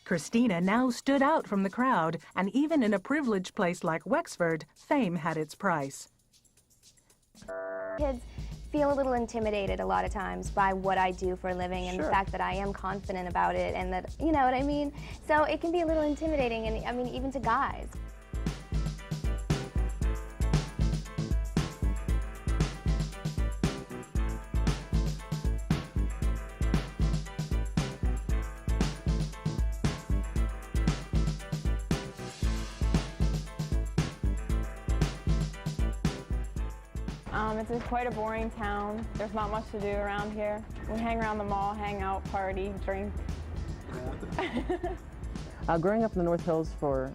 Christina now stood out from the crowd, and even in a privileged place like Wexford, fame had its price. Kids feel a little intimidated a lot of times by what I do for a living and the fact that I am confident about it and that, you know what I mean? So it can be a little intimidating, and I mean, even to guys. It's quite a boring town. There's not much to do around here. We hang around the mall, hang out, party, drink. Growing up in the North Hills, for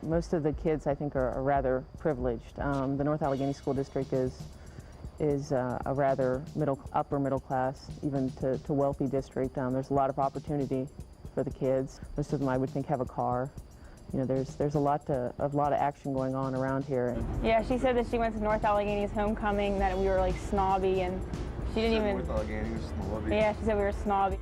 most of the kids, I think, are rather privileged. The North Allegheny School District is a rather upper middle class, even to wealthy district. There's a lot of opportunity for the kids. Most of them, I would think, have a car. You know, there's a lot of action going on around here. Yeah, she said that she went to North Allegheny's homecoming, that we were like snobby, and she didn't even. North Allegheny was snobby. Yeah, she said we were snobby.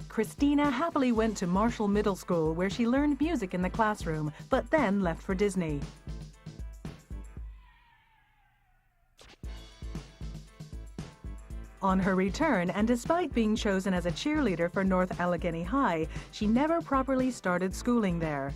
Christina happily went to Marshall Middle School, where she learned music in the classroom, but then left for Disney. On her return, and despite being chosen as a cheerleader for North Allegheny High, she never properly started schooling there.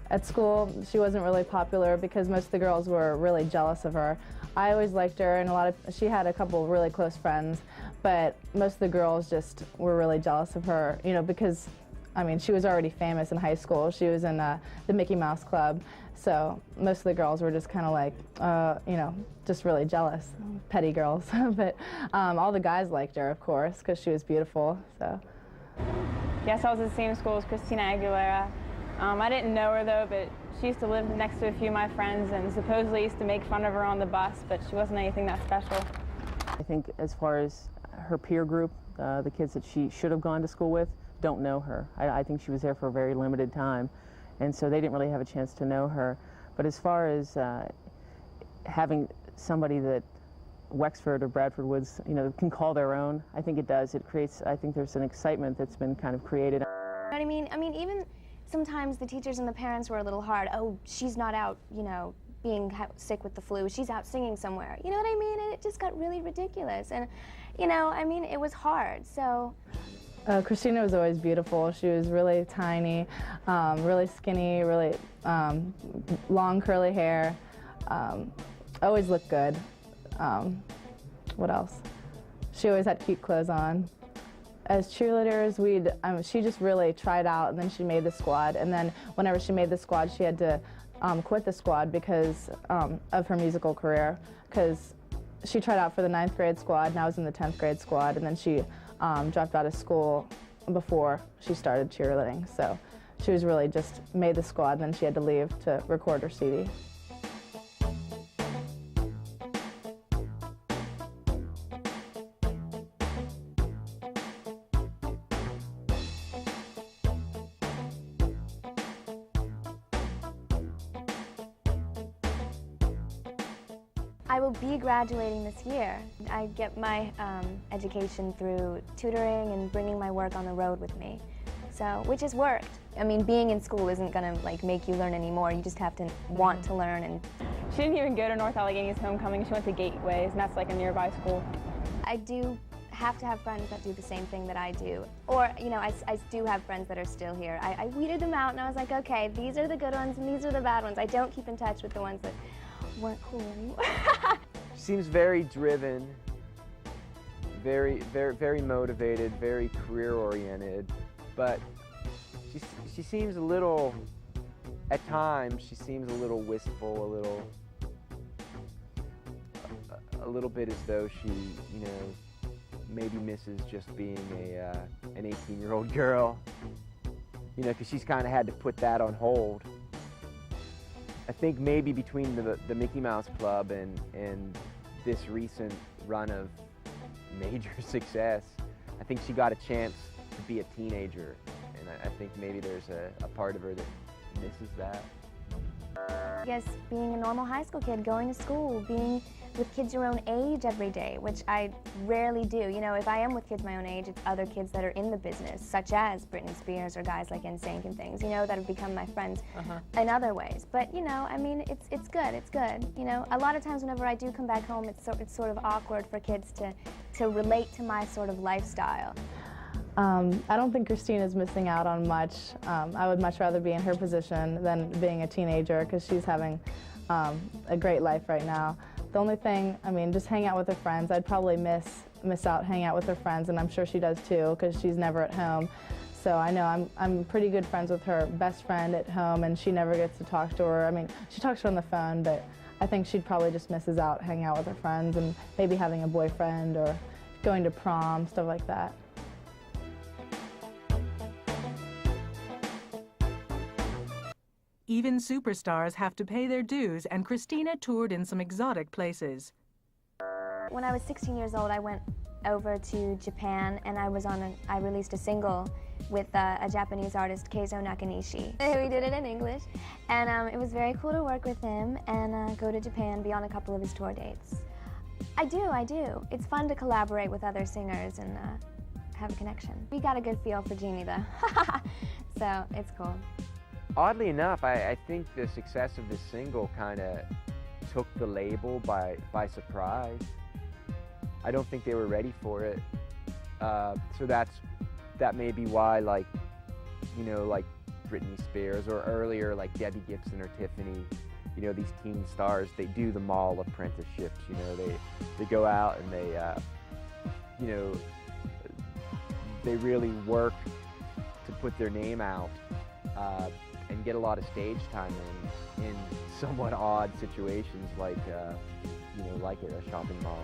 At school, she wasn't really popular because most of the girls were really jealous of her. I always liked her, and she had a couple of really close friends, but most of the girls just were really jealous of her, you know, because, I mean, she was already famous in high school. She was in the M.I.A. club, so most of the girls were just kind of like, you know, just really jealous, petty girls. But all the guys liked her, of course, because she was beautiful. So. Yes, I was at the same school as Christina Aguilera. I didn't know her, though, but she used to live next to a few of my friends and supposedly used to make fun of her on the bus, but she wasn't anything that special. I think as far as her peer group, the kids that she should have gone to school with, don't know her. I think she was there for a very limited time, and so they didn't really have a chance to know her. But as far as having somebody that Wexford or Bradford Woods, you know, can call their own, I think it does. It creates, I think there's an excitement that's been kind of created. I mean, even sometimes the teachers and the parents were a little hard. Oh, she's not out, you know, being sick with the flu. She's out singing somewhere. You know what I mean? And it just got really ridiculous. And, you know, I mean, it was hard, so. Christina was always beautiful. She was really tiny, really skinny, really long curly hair. Always looked good. What else? She always had cute clothes on. As cheerleaders, she just really tried out, and then she made the squad. And then whenever she made the squad, she had to quit the squad because of her musical career. Because she tried out for the 9th grade squad, and I was in the 10th grade squad, and then she dropped out of school before she started cheerleading. So she was really just made the squad, and then she had to leave to record her CD. I will be graduating this year. I get my education through tutoring and bringing my work on the road with me, so, which has worked. I mean, being in school isn't gonna like make you learn anymore. You just have to want to learn. And She didn't even go to North Allegheny's homecoming. She went to Gateways, and that's like a nearby school. I do have to have friends that do the same thing that I do. Or, you know, I do have friends that are still here. I weeded them out, and I was like, okay, these are the good ones, and these are the bad ones. I don't keep in touch with the ones that weren't cool anymore. She seems very driven, very motivated, very career-oriented, but she seems a little, at times, she seems a little wistful, a little bit as though she, you know, maybe misses just being an 18-year-old girl, you know, because she's kind of had to put that on hold. I think maybe between the Mickey Mouse Club and this recent run of major success, I think she got a chance to be a teenager, and I think maybe there's a part of her that misses that. I guess being a normal high school kid, going to school, being with kids your own age every day, which I rarely do. You know, if I am with kids my own age, it's other kids that are in the business, such as Britney Spears or guys like NSYNC and things, you know, that have become my friends in other ways. But, you know, I mean, it's good. You know, a lot of times whenever I do come back home, it's sort of awkward for kids to relate to my sort of lifestyle. I don't think Christina's missing out on much. I would much rather be in her position than being a teenager because she's having a great life right now. The only thing, I mean, just hang out with her friends. I'd probably miss out hanging out with her friends, and I'm sure she does too because she's never at home. So I know I'm pretty good friends with her best friend at home, and she never gets to talk to her. I mean, she talks to her on the phone, but I think she'd probably just misses out hanging out with her friends and maybe having a boyfriend or going to prom, stuff like that. Even superstars have to pay their dues, and Christina toured in some exotic places. When I was 16 years old, I went over to Japan, and I released a single with a Japanese artist, Keizo Nakanishi. We did it in English, and it was very cool to work with him and go to Japan, be on a couple of his tour dates. I do. It's fun to collaborate with other singers and have a connection. We got a good feel for Genie, though, so it's cool. Oddly enough, I think the success of this single kind of took the label by surprise. I don't think they were ready for it. So that may be why, like, you know, like Britney Spears or earlier like Debbie Gibson or Tiffany, you know, these teen stars, they do the mall apprenticeships. You know, they go out and they, you know, they really work to put their name out. And get a lot of stage time in somewhat odd situations like, you know, like at a shopping mall.